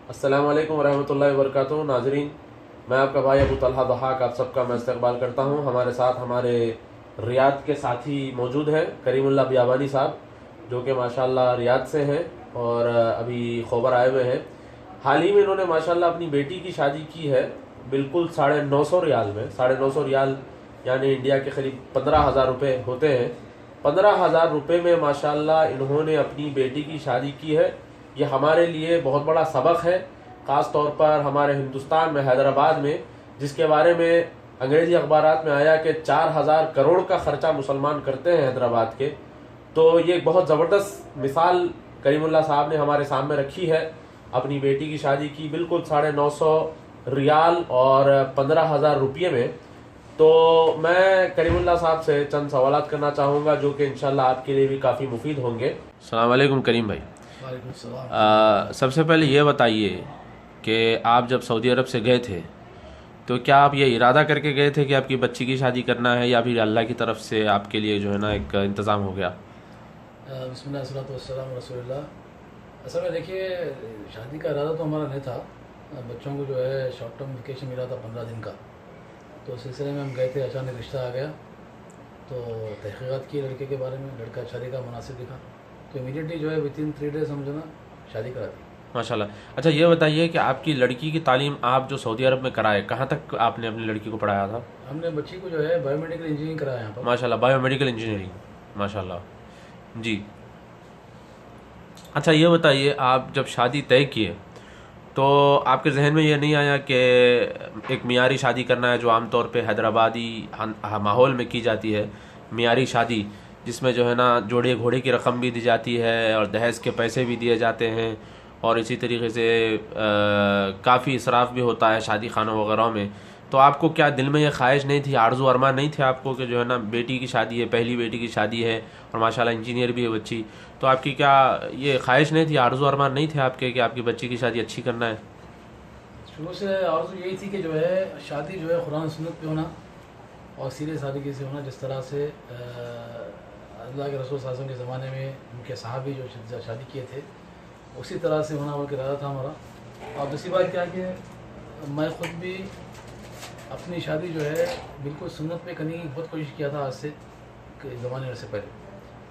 السلام علیکم ورحمۃ اللہ وبرکاتہ ناظرین، میں آپ کا بھائی ابو طلحہ ضحاک آپ سب کا میں استقبال کرتا ہوں۔ ہمارے ساتھ ہمارے ریاض کے ساتھی موجود ہیں، کریم اللہ بیابانی صاحب، جو کہ ماشاءاللہ ریاض سے ہیں اور ابھی خیبر آئے ہوئے ہیں۔ حال ہی میں انہوں نے ماشاءاللہ اپنی بیٹی کی شادی کی ہے، بالکل 950 ریال میں۔ 950 ریال یعنی انڈیا کے قریب 15,000 روپے ہوتے ہیں۔ 15,000 روپے میں ماشاءاللہ انہوں نے اپنی بیٹی کی شادی کی ہے۔ یہ ہمارے لیے بہت بڑا سبق ہے، خاص طور پر ہمارے ہندوستان میں، حیدرآباد میں، جس کے بارے میں انگریزی اخبارات میں آیا کہ 4,000 کروڑ کا خرچہ مسلمان کرتے ہیں حیدرآباد کے۔ تو یہ ایک بہت زبردست مثال کریم اللہ صاحب نے ہمارے سامنے رکھی ہے۔ اپنی بیٹی کی شادی کی بالکل 950 ریال اور 15,000 روپیے میں۔ تو میں کریم اللہ صاحب سے چند سوالات کرنا چاہوں گا جو کہ انشاءاللہ آپ کے لیے بھی کافی مفید ہوں گے۔ السلام علیکم کریم بھائی۔ وعلیکم السلام۔ سب سے پہلے یہ بتائیے کہ آپ جب سعودی عرب سے گئے تھے تو کیا آپ یہ ارادہ کر کے گئے تھے کہ آپ کی بچی کی شادی کرنا ہے، یا پھر اللہ کی طرف سے آپ کے لیے جو ہے نا ایک انتظام ہو گیا؟ بسم اللہ والصلاۃ والسلام رسول اللہ۔ اصل میں دیکھیے، شادی کا ارادہ تو ہمارا نہیں تھا۔ بچوں کو جو ہے شارٹ ٹرم ویکیشن ملا تھا 15 دن کا، تو اس سلسلے میں ہم گئے تھے، اچانک رشتہ آ گیا تو تحقیقات کی لڑکے کے بارے میں، لڑکا شادی کا مناسب دکھا تو امیڈیٹلی جو ہے ودن 3 days ہم جو نا شادی کرا دی۔ ماشاء اللہ۔ اچھا یہ بتائیے کہ آپ کی لڑکی کی تعلیم آپ جو سعودی عرب میں کرائے، کہاں تک آپ نے اپنی لڑکی کو پڑھایا تھا؟ ہم نے بچی کو جو ہے بایو میڈیکل انجینئرنگ کرایا یہاں پر۔ ماشاء اللہ، بایو میڈیکل انجینئرنگ، ماشاء اللہ جی۔ اچھا یہ بتائیے، آپ جب شادی طے کیے تو آپ کے ذہن میں یہ نہیں آیا کہ ایک معیاری شادی کرنا ہے جو عام طور پہ حیدرآبادی ماحول میں کی جاتی ہے، معیاری شادی جس میں جو ہے نا جوڑے گھوڑے کی رقم بھی دی جاتی ہے اور دہیز کے پیسے بھی دیے جاتے ہیں، اور اسی طریقے سے کافی اسراف بھی ہوتا ہے شادی خانوں وغیرہ میں؟ تو آپ کو کیا دل میں یہ خواہش نہیں تھی، آرزو ارمان نہیں تھے آپ کو کہ جو ہے نا بیٹی کی شادی ہے، پہلی بیٹی کی شادی ہے اور ماشاءاللہ انجینئر بھی ہے بچی، تو آپ کی کیا یہ خواہش نہیں تھی، آرزو ارمان نہیں تھے آپ کے کہ آپ کی بچی کی شادی اچھی کرنا ہے؟ شروع سے آرزو یہی تھی کہ جو ہے شادی جو ہے قرآن سنت پہ ہونا اور سیرے سادگی سے ہونا، جس طرح سے اللہ کے رسول صلی اللہ علیہ وسلم کے زمانے میں ان کے صحابی جو شادی کیے تھے اسی طرح سے ہونا بلکہ ارادہ تھا ہمارا۔ اور دوسری بات کیا کہ میں خود بھی اپنی شادی جو ہے بالکل سنت پہ کرنے کی بہت کوشش کیا تھا آج سے زمانے سے پہلے۔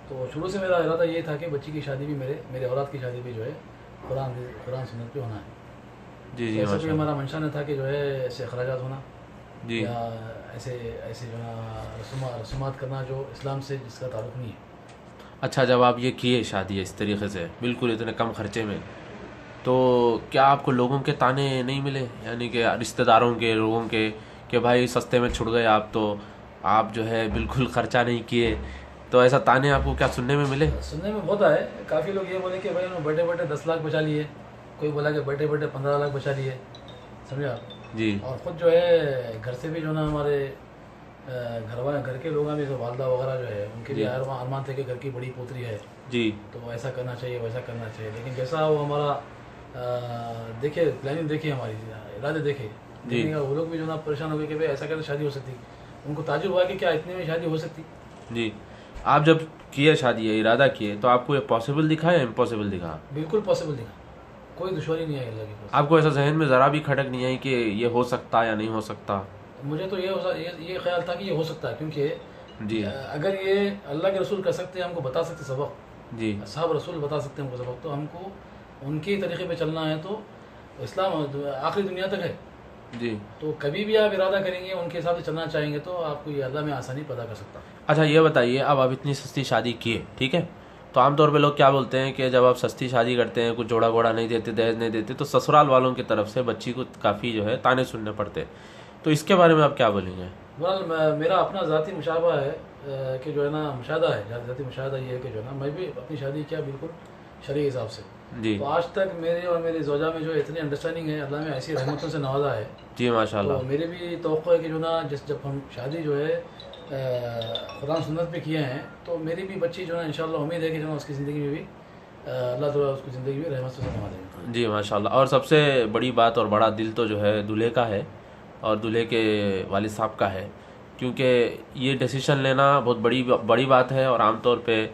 تو شروع سے میرا ارادہ یہ تھا کہ بچی کی شادی بھی میرے اولاد کی شادی بھی جو ہے قرآن سنت پہ ہونا ہے۔ جی جی، ایسا کوئی ماشاء اللہ ہمارا منشا نہ تھا کہ جو ہے ایسے اخراجات ہونا جی۔ یا ایسے جو ہے رسومات کرنا جو اسلام سے جس کا تعلق نہیں ہے۔ اچھا جب آپ یہ کیے شادی اس طریقے سے بالکل اتنے کم خرچے میں، تو کیا آپ کو لوگوں کے تانے نہیں ملے، یعنی کہ رشتہ داروں کے، لوگوں کے، کہ بھائی سستے میں چھڑ گئے آپ، تو آپ جو ہے بالکل خرچہ نہیں کیے، تو ایسا تانے آپ کو کیا سننے میں ملے؟ سننے میں بہت آئے، کافی لوگ یہ بولے کہ بھائی انہوں نے بیٹھے بیٹھے 10 لاکھ بچا لیے، کوئی بولا کہ بیٹھے بیٹھے 15 لاکھ بچا لیے، سمجھے آپ؟ جی اور خود جو ہے گھر سے بھی جو نا ہمارے گھر کے لوگ بھی، جو والدہ وغیرہ جو ہے ان کے بھی ارمان تھے کہ گھر کی بڑی پوتری ہے جی تو ایسا کرنا چاہیے ویسا کرنا چاہیے، لیکن جیسا وہ ہمارا دیکھے پلاننگ دیکھی ہماری، ارادے دیکھے، جی وہ لوگ بھی جو نا پریشان ہو گئے کہ بھائی ایسا کیسے شادی ہو سکتی، ان کو تعجب ہوا کہ کیا اتنے میں شادی ہو سکتی۔ جی۔ آپ جب کیے شادی ہے، ارادہ کیے، تو آپ کو یہ پاسبل دکھا یا امپاسبل دکھا؟ بالکل پاسبل دکھا، کوئی دشواری نہیں آئی اللہ کی طرف سے۔ آپ کو ایسا ذہن میں ذرا بھی کھٹک نہیں آئی کہ یہ ہو سکتا یا نہیں ہو سکتا؟ مجھے تو یہ خیال تھا کہ یہ ہو سکتا ہے، کیونکہ جی اگر یہ اللہ کے رسول کر سکتے ہیں، ہم کو بتا سکتے سبق، جی اصحاب رسول بتا سکتے ہیں ہم کو سبق، تو ہم کو ان کے طریقے پہ چلنا ہے، تو اسلام آخری دنیا تک ہے، جی۔ تو کبھی بھی آپ ارادہ کریں گے ان کے حساب سے چلنا چاہیں گے تو آپ کو یہ اللہ میں آسانی پیدا کر سکتا ہے۔ اچھا یہ بتائیے، اب آپ اتنی سستی شادی کیے، ٹھیک ہے، تو عام طور پہ لوگ کیا بولتے ہیں کہ جب آپ سستی شادی کرتے ہیں، کچھ جوڑا گوڑا نہیں دیتے، دہیج نہیں دیتے، تو سسرال والوں کی طرف سے بچی کو کافی جو ہے تانے سننے پڑتے، تو اس کے بارے میں آپ کیا بولیں گے؟ بہرحال میرا اپنا ذاتی مشاہدہ ہے کہ جو ہے نا ذاتی مشاہدہ یہ ہے کہ جو ہے نا میں بھی اپنی شادی کیا بالکل شرعی حساب سے، جی تو آج تک میرے اور میری زوجہ میں جو اتنی انڈرسٹینڈنگ ہے، اللہ نے ایسی رحمتوں سے نوازا ہے، جی ماشاء تو اللہ میری بھی توقع ہے کہ جو نا جب ہم شادی جو ہے قرآن سنت پہ کیے ہیں، تو میری بھی بچی جو ہے انشاءاللہ امید ہے کہ جو نا اس کی زندگی میں بھی اللہ تعالیٰ اس کی زندگی میں رحمت سے نواز دیں گے۔ جی ماشاء اللہ۔ اور سب سے بڑی بات اور بڑا دل تو جو ہے دولہے کا ہے اور دولہے کے والد صاحب کا ہے، کیونکہ یہ ڈیسیشن لینا بہت بڑی بات ہے، اور عام طور پہ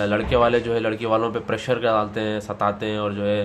لڑکے والے جو ہے لڑکی والوں پہ پریشر ڈالتے ہیں، ستاتے ہیں، اور جو ہے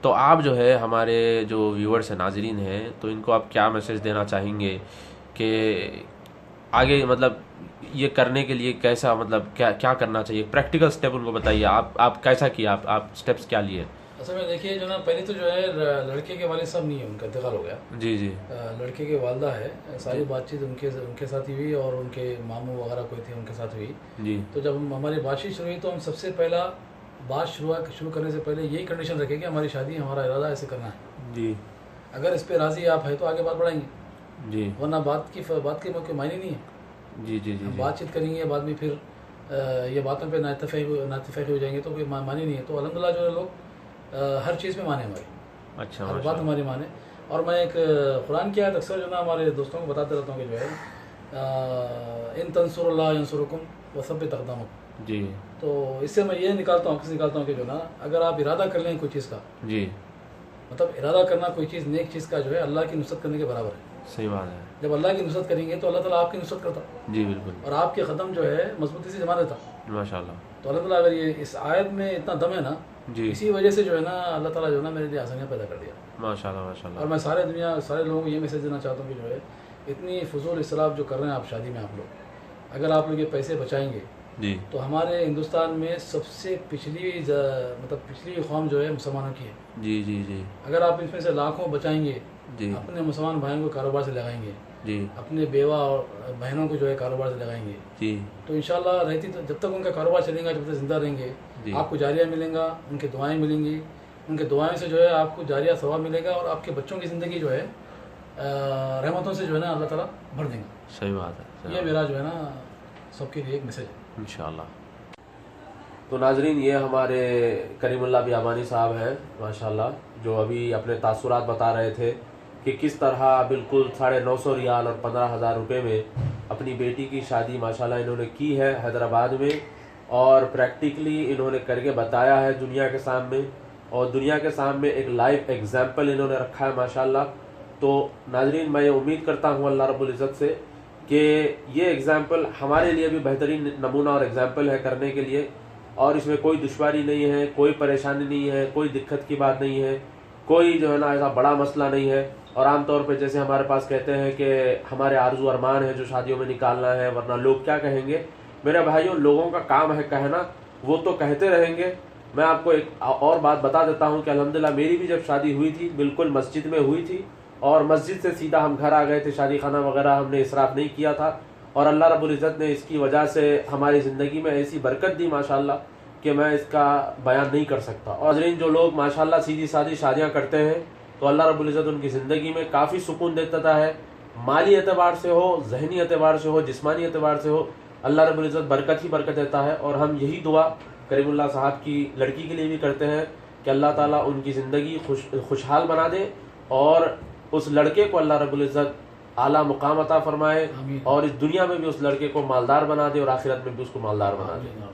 تو آپ جو ہے ہمارے جو ویورز ہیں، ناظرین ہیں، تو ان کو آپ کیا میسیج دینا چاہیں گے کہ آگے مطلب یہ کرنے کے لیے کیسا، مطلب کیا کرنا چاہیے؟ پریکٹیکل سٹیپ ان کو بتائیے. آپ کیسا کیا، آپ سٹیپس کیا لیے؟ اصل میں دیکھیے جو نا، پہلے تو جو ہے لڑکے کے والد صاحب نہیں ہے، ان کا انتقال ہو گیا. جی جی. لڑکے کے والدہ ہے. ساری بات چیت ان کے ساتھ ہی ہوئی، اور ان کے ماموں وغیرہ کوئی تھے ان کے ساتھ ہوئی. جی. تو جب ہماری بات چیت شروع ہوئی تو ہم سب سے پہلا بات شروع کرنے سے پہلے یہی کنڈیشن رکھے کہ ہماری شادی، ہمارا ارادہ ایسے کرنا ہے. جی. اگر اس پہ راضی آپ ہے تو آگے بات بڑھائیں گے. جی. ورنہ بات کے موقع معنی نہیں ہے. جی جی جی. بات چیت کریں گے، بعد میں پھر یہ باتوں پہ ناتفاقی ہو جائیں گے تو کوئی معنی نہیں ہے. تو الحمدللہ جو ہے لوگ ہر چیز میں مانے ہماری. اچھا. ہر بات ہماری مانے. اور میں ایک قرآن کی آیت اکثر جو نا ہمارے دوستوں کو بتاتے رہتا ہوں کہ جو ہے ان تنصر اللہ ینصرکم وثبت اقدامکم. جی. تو اس سے میں یہ نکالتا ہوں کہ جو نا، اگر آپ ارادہ کر لیں کوئی چیز کا، جی، مطلب ارادہ کرنا کوئی چیز نیک چیز کا جو ہے اللہ کی نصرت کرنے کے برابر ہے. صحیح بات ہے. جب اللہ کی نصرت کریں گے تو اللہ تعالیٰ آپ کی نصرت کرتا. جی بالکل. اور آپ کے قدم جو ہے مضبوطی سے جما دیتا. ماشاء اللہ. تو الحمدللہ اگر یہ اس آیت میں اتنا دم ہے نا، جی، اسی وجہ سے جو ہے نا اللہ تعالیٰ جو ہے نا میرے لیے آسانیاں پیدا کر دیا. ماشاء اللہ ماشاء اللہ. اور میں سارے لوگوں کو یہ میسیج دینا چاہتا ہوں کہ جو ہے اتنی فضول اسراف جو کر رہے ہیں آپ شادی میں، آپ لوگ اگر آپ لوگ یہ پیسے بچائیں گے جی، تو ہمارے ہندوستان میں سب سے پچھلی قوم جو ہے مسلمانوں کی ہے. جی جی جی. اگر آپ اس میں سے لاکھوں بچائیں گے، جی اپنے مسلمان بھائیوں کو کاروبار سے لگائیں گے، جی اپنے بیوہ اور بہنوں کو جو ہے کاروبار سے لگائیں گے، جی تو انشاءاللہ جب تک ان کا کاروبار چلے گا، جب تک زندہ رہیں گے، جی. آپ کو جاریہ ملیں گا، ان کے دعائیں ملیں گی. ان کے دعائیں سے جو ہے آپ کو جاریہ ثواب ملے گا، اور آپ کے بچوں کی زندگی جو ہے رحمتوں سے جو ہے نا اللہ تعالیٰ بھر دیں گا. صحیح بات ہے. یہ میرا جو ہے نا سب کے لیے ایک میسیج ہے انشاءاللہ. تو ناظرین، یہ ہمارے کریم اللہ بیابانی صاحب ہیں ماشاءاللہ، جو ابھی اپنے تاثرات بتا رہے تھے کہ کس طرح بالکل 950 ریال اور 15,000 روپے میں اپنی بیٹی کی شادی ماشاءاللہ انہوں نے کی ہے حیدرآباد میں، اور پریکٹیکلی انہوں نے کر کے بتایا ہے دنیا کے سامنے، اور دنیا کے سامنے ایک لائیو ایگزامپل انہوں نے رکھا ہے ماشاءاللہ. تو ناظرین، میں یہ امید کرتا ہوں اللہ رب العزت سے کہ یہ ایگزامپل ہمارے لیے بھی بہترین نمونہ اور ایگزامپل ہے کرنے کے لیے، اور اس میں کوئی دشواری نہیں ہے، کوئی پریشانی نہیں ہے، کوئی دقت کی بات نہیں ہے، کوئی جو ہے نا ایسا بڑا مسئلہ نہیں ہے. اور عام طور پہ جیسے ہمارے پاس کہتے ہیں کہ ہمارے آرزو ارمان ہے جو شادیوں میں نکالنا ہے، ورنہ لوگ کیا کہیں گے. میرے بھائیوں، لوگوں کا کام ہے کہنا، وہ تو کہتے رہیں گے. میں آپ کو ایک اور بات بتا دیتا ہوں کہ الحمدللہ میری بھی جب شادی ہوئی تھی بالکل مسجد میں ہوئی تھی، اور مسجد سے سیدھا ہم گھر آ گئے تھے. شادی خانہ وغیرہ ہم نے اسراف نہیں کیا تھا، اور اللہ رب العزت نے اس کی وجہ سے ہماری زندگی میں ایسی برکت دی ماشاءاللہ کہ میں اس کا بیان نہیں کر سکتا. اور ناظرین، جو لوگ ماشاءاللہ سیدھی سادھی شادیاں کرتے ہیں تو اللہ رب العزت ان کی زندگی میں کافی سکون دیتا ہے، مالی اعتبار سے ہو، ذہنی اعتبار سے ہو، جسمانی اعتبار سے ہو، اللہ رب العزت برکت ہی برکت دیتا ہے. اور ہم یہی دعا کریم اللہ صاحب کی لڑکی کے لیے بھی کرتے ہیں کہ اللہ تعالیٰ ان کی زندگی خوشحال بنا دے، اور اس لڑکے کو اللہ رب العزت اعلیٰ مقام عطا فرمائے، اور اس دنیا میں بھی اس لڑکے کو مالدار بنا دے، اور آخرت میں بھی اس کو مالدار بنا دے.